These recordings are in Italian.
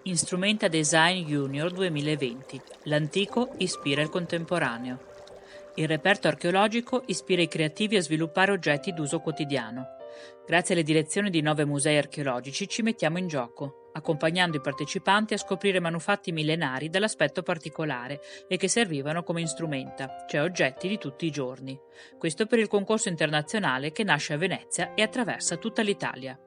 Instrumenta Design Junior 2020. L'antico ispira il contemporaneo. Il reperto archeologico ispira i creativi a sviluppare oggetti d'uso quotidiano. Grazie alle direzioni di 9 musei archeologici ci mettiamo in gioco, accompagnando i partecipanti a scoprire manufatti millenari dall'aspetto particolare e che servivano come instrumenta, cioè oggetti di tutti i giorni. Questo per il concorso internazionale che nasce a Venezia e attraversa tutta l'Italia.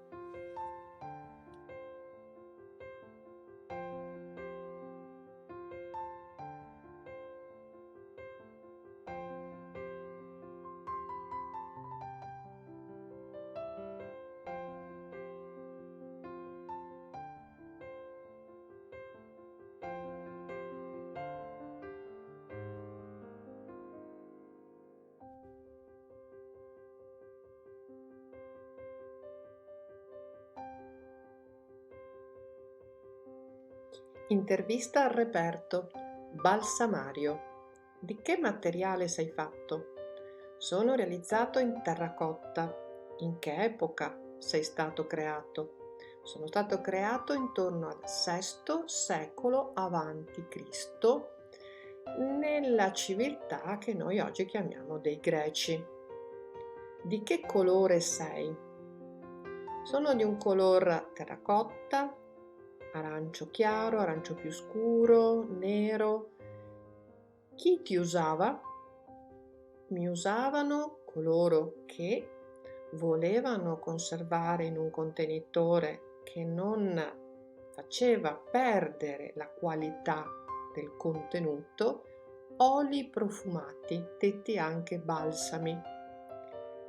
Intervista al reperto. Balsamario. Di che materiale sei fatto? Sono realizzato in terracotta. In che epoca sei stato creato? Sono stato creato intorno al VI secolo avanti Cristo nella civiltà che noi oggi chiamiamo dei Greci. Di che colore sei? Sono di un color terracotta, arancio chiaro, arancio più scuro, nero. Chi ti usava? Mi usavano coloro che volevano conservare in un contenitore che non faceva perdere la qualità del contenuto oli profumati, detti anche balsami.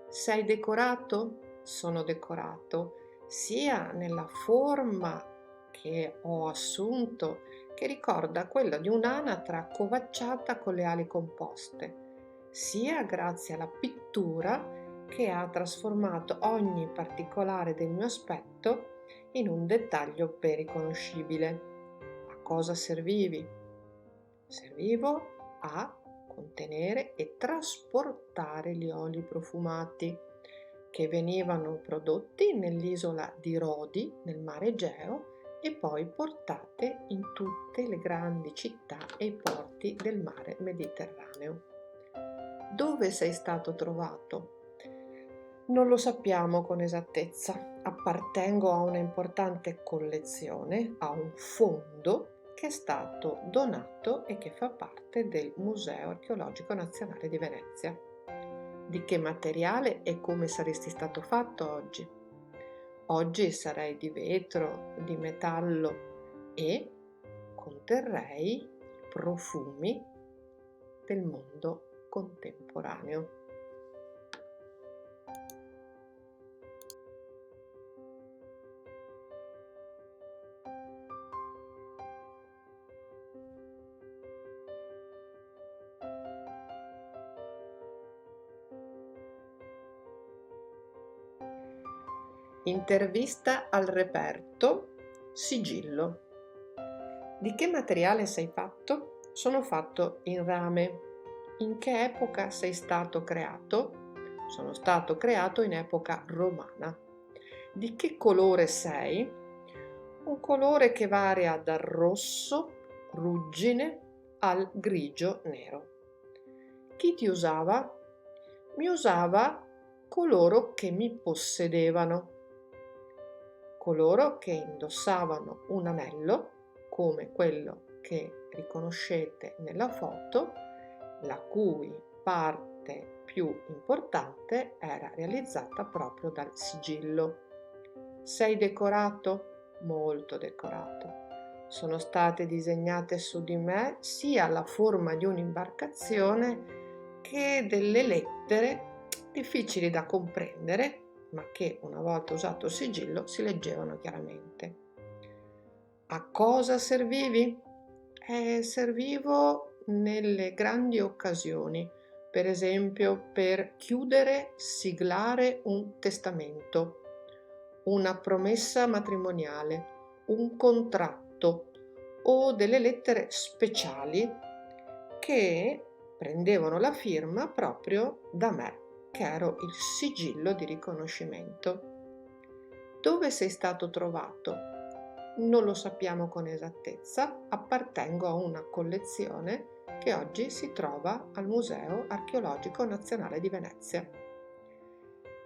Sei decorato? Sono decorato sia nella forma che ho assunto, che ricorda quella di un'anatra accovacciata con le ali composte, sia grazie alla pittura che ha trasformato ogni particolare del mio aspetto in un dettaglio ben riconoscibile. A cosa servivi? Servivo a contenere e trasportare gli oli profumati che venivano prodotti nell'isola di Rodi, nel mare Egeo, e poi portate in tutte le grandi città e i porti del mare Mediterraneo. Dove sei stato trovato? Non lo sappiamo con esattezza. Appartengo a una importante collezione, a un fondo che è stato donato e che fa parte del Museo Archeologico Nazionale di Venezia. Di che materiale e come saresti stato fatto oggi? Oggi sarei di vetro, di metallo e conterrei profumi del mondo contemporaneo. Intervista al reperto. Sigillo. Di che materiale sei fatto? Sono fatto in rame. In che epoca sei stato creato? Sono stato creato in epoca romana. Di che colore sei? Un colore che varia dal rosso, ruggine, al grigio nero. Chi ti usava? Mi usava coloro che mi possedevano, coloro che indossavano un anello come quello che riconoscete nella foto, la cui parte più importante era realizzata proprio dal sigillo. Sei decorato? Molto decorato. Sono state disegnate su di me sia la forma di un'imbarcazione che delle lettere difficili da comprendere, ma che una volta usato il sigillo si leggevano chiaramente. A cosa servivi? Servivo nelle grandi occasioni, per esempio per chiudere, siglare un testamento, una promessa matrimoniale, un contratto o delle lettere speciali che prendevano la firma proprio da me, che ero il sigillo di riconoscimento. Dove sei stato trovato? Non lo sappiamo con esattezza, appartengo a una collezione che oggi si trova al Museo Archeologico Nazionale di Venezia.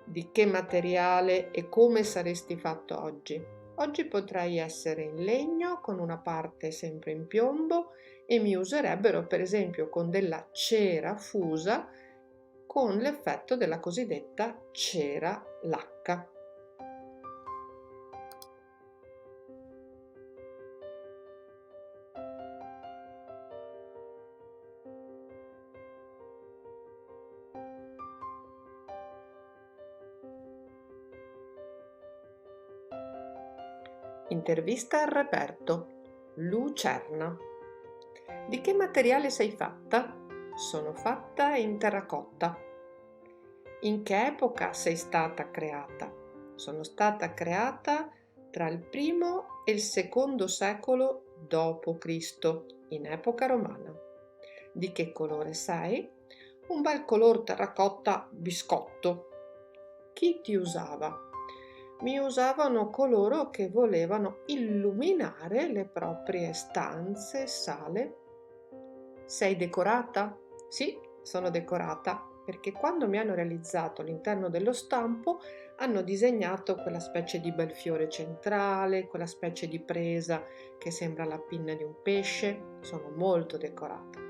Di che materiale e come saresti fatto oggi? Oggi potrei essere in legno con una parte sempre in piombo e mi userebbero per esempio con della cera fusa con l'effetto della cosiddetta cera lacca. Intervista al reperto. Lucerna. Di che materiale sei fatta? Sono fatta in terracotta. In che epoca sei stata creata? Sono stata creata tra il primo e il secondo secolo d.C., in epoca romana. Di che colore sei? Un bel color terracotta biscotto. Chi ti usava? Mi usavano coloro che volevano illuminare le proprie stanze, sale. Sei decorata? Sì, sono decorata, perché quando mi hanno realizzato l'interno dello stampo hanno disegnato quella specie di bel fiore centrale, quella specie di presa che sembra la pinna di un pesce. Sono molto decorata.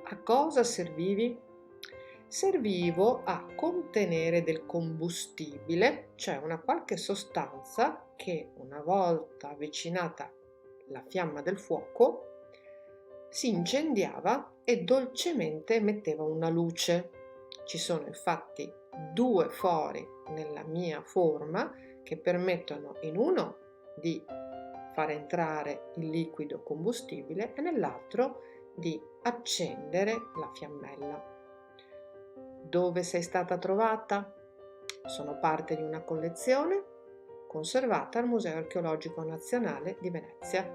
A cosa servivi? Servivo a contenere del combustibile, cioè una qualche sostanza che una volta avvicinata alla fiamma del fuoco si incendiava e dolcemente emetteva una luce. Ci sono infatti due fori nella mia forma che permettono in uno di far entrare il liquido combustibile e nell'altro di accendere la fiammella. Dove sei stata trovata? Sono parte di una collezione conservata al Museo Archeologico Nazionale di Venezia.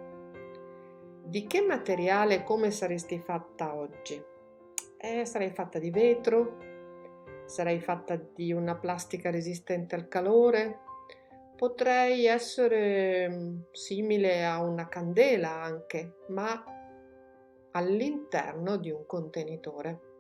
Di che materiale e come saresti fatta oggi? Sarei fatta di vetro, sarei fatta di una plastica resistente al calore, potrei essere simile a una candela anche, ma all'interno di un contenitore.